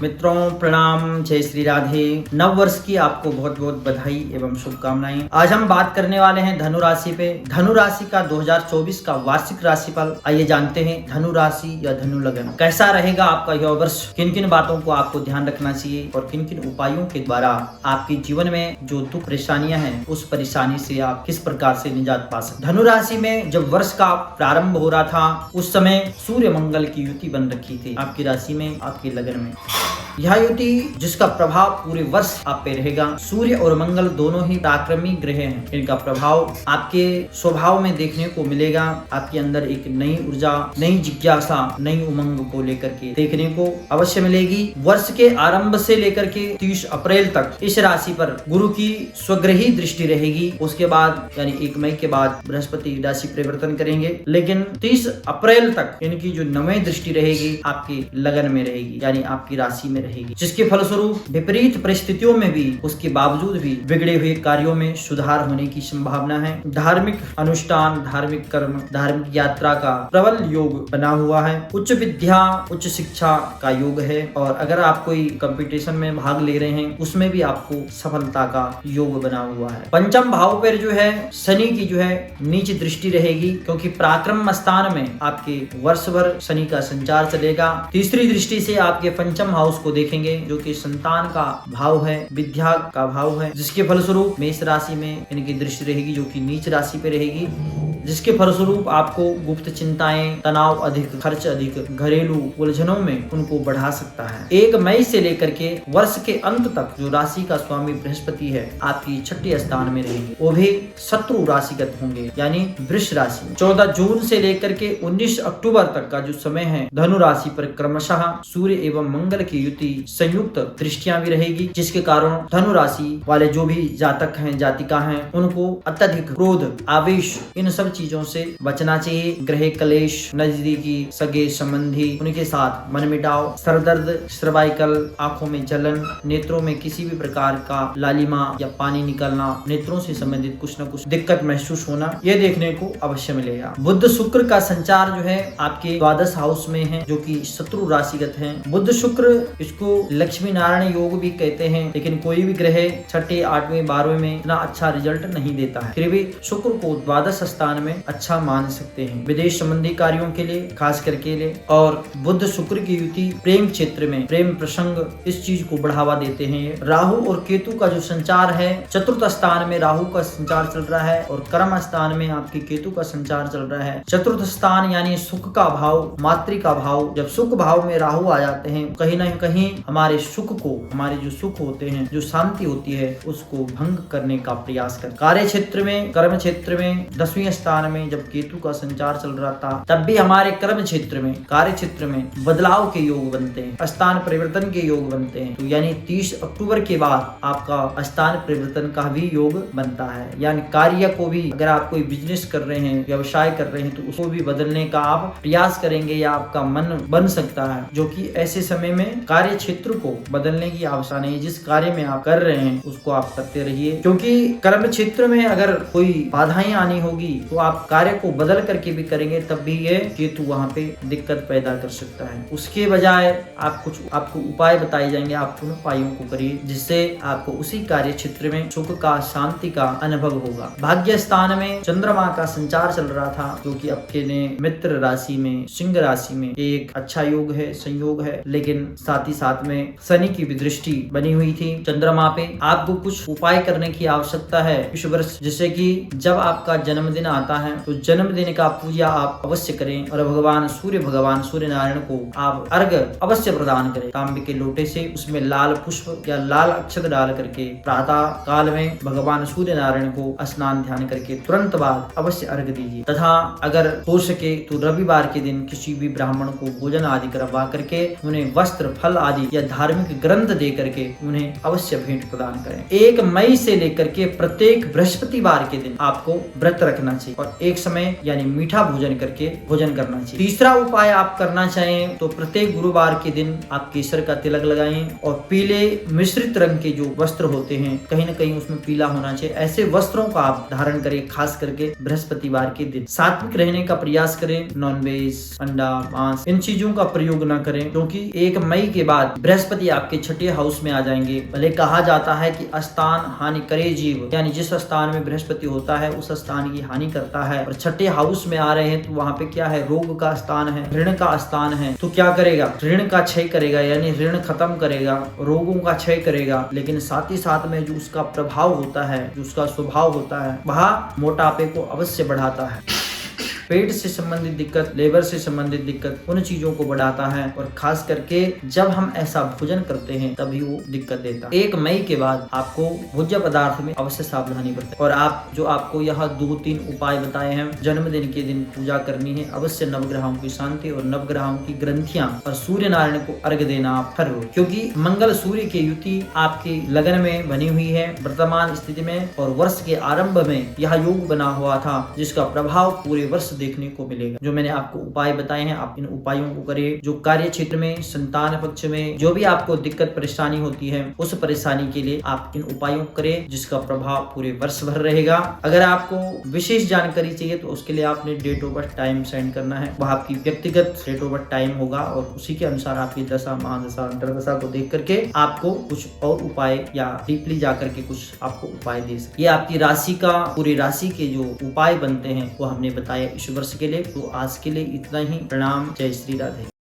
मित्रों प्रणाम, जय श्री राधे। नव वर्ष की आपको बहुत बहुत बधाई एवं शुभकामनाएं। आज हम बात करने वाले हैं धनु राशि पे। धनु राशि का 2024 का वार्षिक राशिफल। आइए जानते हैं धनु राशि या धनु लगन कैसा रहेगा आपका यह वर्ष। किन किन बातों को आपको ध्यान रखना चाहिए और किन किन उपायों के द्वारा आपके जीवन में जो दुख परेशानियां हैं उस परेशानी से आप किस प्रकार से निजात पा सकते। धनु राशि में जब वर्ष का प्रारंभ हो रहा था उस समय सूर्य मंगल की युति बन रखी थी आपकी राशि में, आपके लगन में। यह युति जिसका प्रभाव पूरे वर्ष आप पे रहेगा। सूर्य और मंगल दोनों ही पराक्रमी ग्रह हैं। इनका प्रभाव आपके स्वभाव में देखने को मिलेगा। आपके अंदर एक नई ऊर्जा, नई जिज्ञासा, नई उमंग को लेकर के देखने को अवश्य मिलेगी। वर्ष के आरंभ से लेकर के 30 अप्रैल तक इस राशि पर गुरु की स्वग्रही दृष्टि रहेगी। उसके बाद यानी 1 मई के बाद बृहस्पति राशि परिवर्तन करेंगे, लेकिन 30 अप्रैल तक इनकी जो 9वीं दृष्टि रहेगी आपकी लगन में रहेगी, यानी आपकी राशि में रहेगी, जिसके फलस्वरूप विपरीत परिस्थितियों में भी उसके बावजूद भी बिगड़े हुए कार्यों में सुधार होने की संभावना है। धार्मिक अनुष्ठान, धार्मिक कर्म, धार्मिक यात्रा का प्रबल योग बना हुआ है। उच्च विद्या, उच्च शिक्षा का योग है और अगर आप कोई कंपटीशन में भाग ले रहे हैं उसमें भी आपको सफलता का योग बना हुआ है। पंचम भाव पर जो है शनि की जो है नीच दृष्टि रहेगी, क्योंकि पराक्रम स्थान में आपके वर्ष भर शनि का संचार चलेगा। तीसरी दृष्टि से आपके पंचम हाउस को देखेंगे जो कि संतान का भाव है, विद्या का भाव है, जिसके फलस्वरूप मेष राशि में इनकी दृष्टि रहेगी जो कि नीच राशि पे रहेगी, जिसके फलस्वरूप आपको गुप्त चिंताएं, तनाव अधिक, खर्च अधिक, घरेलू उलझनों में उनको बढ़ा सकता है। 1 मई से लेकर के वर्ष के अंत तक जो राशि का स्वामी बृहस्पति है आपकी 6ठे स्थान में रहेंगे, वो भी शत्रु राशिगत होंगे यानी वृष राशि। 14 जून से लेकर के 19 अक्टूबर तक का जो समय है धनु राशि पर क्रमशः सूर्य एवं मंगल की युति संयुक्त दृष्टियां भी रहेगी, जिसके कारण धनु राशि वाले जो भी जातक हैं, जातिका हैं, उनको अत्यधिक क्रोध, आवेश, इन सब चीजों से बचना चाहिए। ग्रह कलेश, नजदीकी सगे संबंधी, उनके साथ मनमुटाव, सरदर्द, सर्वाइकल, आंखों में जलन, नेत्रों में किसी भी प्रकार का लालिमा या पानी निकलना, नेत्रों से संबंधित कुछ न कुछ दिक्कत महसूस होना, यह देखने को अवश्य मिलेगा। बुध शुक्र का संचार जो है आपके द्वादश हाउस में है जो कि शत्रु राशिगत है। बुध शुक्र इसको लक्ष्मी नारायण योग भी कहते हैं, लेकिन कोई भी ग्रह 6ठे, 8वें, 12वें में इतना अच्छा रिजल्ट नहीं देता है, फिर भी शुक्र को द्वादश स्थान में अच्छा मान सकते हैं विदेश संबंधी कार्यों के लिए, खास करके लिए। और बुध शुक्र की युति प्रेम क्षेत्र में, प्रेम प्रसंग, इस चीज को बढ़ावा देते हैं। राहु और केतु का जो संचार है, चतुर्थ स्थान में राहु का संचार चल रहा है और कर्म स्थान में आपके केतु का संचार चल रहा है। चतुर्थ स्थान यानी सुख का भाव, मातृ का भाव, जब सुख भाव में राहु आ जाते हैं कहीं न कहीं हमारे सुख को, हमारे जो सुख होते हैं, जो शांति होती है, उसको भंग करने का प्रयास कर। कार्य क्षेत्र में, कर्म क्षेत्र में 10वें स्थान में जब केतु का संचार चल रहा था तब भी हमारे कर्म क्षेत्र में, कार्य क्षेत्र में बदलाव के योग बनते हैं, स्थान परिवर्तन के योग बनते हैं। तो यानी 30 अक्टूबर के बाद आपका स्थान परिवर्तन का भी योग बनता है, यानी कार्य को भी, अगर आप कोई बिजनेस कर रहे हैं, व्यवसाय कर रहे हैं, तो उसको भी बदलने का आप प्रयास करेंगे या आपका मन बन सकता है, जो कि ऐसे समय में कार्य क्षेत्र को बदलने की आवश्यकता नहीं। जिस कार्य में आप कर रहे हैं उसको आप करते रहिए, क्योंकि कर्म क्षेत्र में अगर कोई बाधाएं आनी होगी तो आप कार्य को बदल करके भी करेंगे तब भी ये केतु वहां पे दिक्कत पैदा कर सकता है। उसके बजाय आपको उपाय बताए जाएंगे, आप उन उपायों को करिए जिससे आपको उसी कार्य क्षेत्र में सुख का, शांति का अनुभव होगा। भाग्य स्थान में चंद्रमा का संचार चल रहा था जो कि आपके ने मित्र राशि में, सिंह राशि में एक अच्छा योग है, संयोग है, लेकिन साथ ही साथ में शनि की भी दृष्टि बनी हुई थी चंद्रमा पे। आपको कुछ उपाय करने की आवश्यकता है इस वर्ष, जिससे कि जब आपका जन्मदिन आता है तो जन्मदिन का पूजा आप अवश्य करें और भगवान सूर्य नारायण को आप अर्घ अवश्य प्रदान करें। तांबे के लोटे से उसमें लाल पुष्प या लाल अक्षत डाल करके प्रातः काल में भगवान सूर्य नारायण को स्नान ध्यान करके तुरंत बाद अवश्य अर्घ दीजिए। तथा अगर हो सके तो रविवार के दिन किसी भी ब्राह्मण को भोजन आदि करवा करके उन्हें वस्त्र, फल आदि या धार्मिक ग्रंथ दे करके उन्हें अवश्य भेंट प्रदान करें। 1 मई से लेकर के प्रत्येक बृहस्पतिवार के दिन आपको व्रत रखना चाहिए और एक समय यानी मीठा भोजन करके भोजन करना चाहिए। तीसरा उपाय आप करना चाहें तो प्रत्येक गुरुवार के दिन आप केसर का तिलक लगाएं और पीले मिश्रित रंग के जो वस्त्र होते हैं कहीं न कहीं उसमें पीला होना चाहिए, ऐसे वस्त्रों का आप धारण करें, खास करके बृहस्पतिवार के दिन। सात्विक रहने का प्रयास करें, नॉनवेज, अंडा, मांस इन चीजों का प्रयोग न करें, क्योंकि 1 मई के बाद बृहस्पति आपके छठे हाउस में आ जाएंगे। भले कहा जाता है कि स्थान हानि करे जीव, यानी जिस स्थान में बृहस्पति होता है उस स्थान की हानि करता है, और छठे हाउस में आ रहे हैं तो वहाँ पे क्या है, रोग का स्थान है, ऋण का स्थान है, तो क्या करेगा, ऋण का क्षय करेगा, यानी ऋण खत्म करेगा, रोगों का क्षय करेगा। लेकिन साथ ही साथ में जो उसका प्रभाव होता है, जो उसका स्वभाव होता है, वह मोटापे को अवश्य बढ़ाता है। पेट से संबंधित दिक्कत, लेबर से संबंधित दिक्कत, उन चीजों को बढ़ाता है, और खास करके जब हम ऐसा भोजन करते हैं तभी वो दिक्कत देता है। 1 मई के बाद आपको भोज्य पदार्थ में अवश्य सावधानी बरतें। और आप जो आपको यह 2-3 उपाय बताए हैं, जन्मदिन के दिन पूजा करनी है, अवश्य नवग्रहों की शांति और नवग्रहों की ग्रंथियां और सूर्य नारायण को अर्घ देना आप हर रोज, क्योंकि मंगल सूर्य की युति आपकी लगन में बनी हुई है वर्तमान स्थिति में, और वर्ष के आरंभ में यह योग बना हुआ था जिसका प्रभाव पूरे वर्ष देखने को मिलेगा। जो मैंने आपको उपाय बताए हैं आप इन उपायों को करें। जो कार्य क्षेत्र में, संतान पक्ष में जो भी आपको दिक्कत परेशानी होती है, उस परेशानी के लिए आप इन उपायों को करें, जिसका प्रभाव पूरे वर्ष भर रहेगा। अगर आपको विशेष जानकारी चाहिए तो उसके लिए आपने date of birth time send करना है, वह आपकी व्यक्तिगत डेट ऑफ बर्थ टाइम होगा, और उसी के अनुसार आपकी दशा, महादशा, अंतरदशा को देख करके आपको कुछ और उपाय या डीपली जाकर के कुछ आपको उपाय दे सके। ये आपकी राशि का, पूरी राशि के जो उपाय बनते हैं वो हमने बताया इस वर्ष के लिए। तो आज के लिए इतना ही। प्रणाम, जय श्री राधे।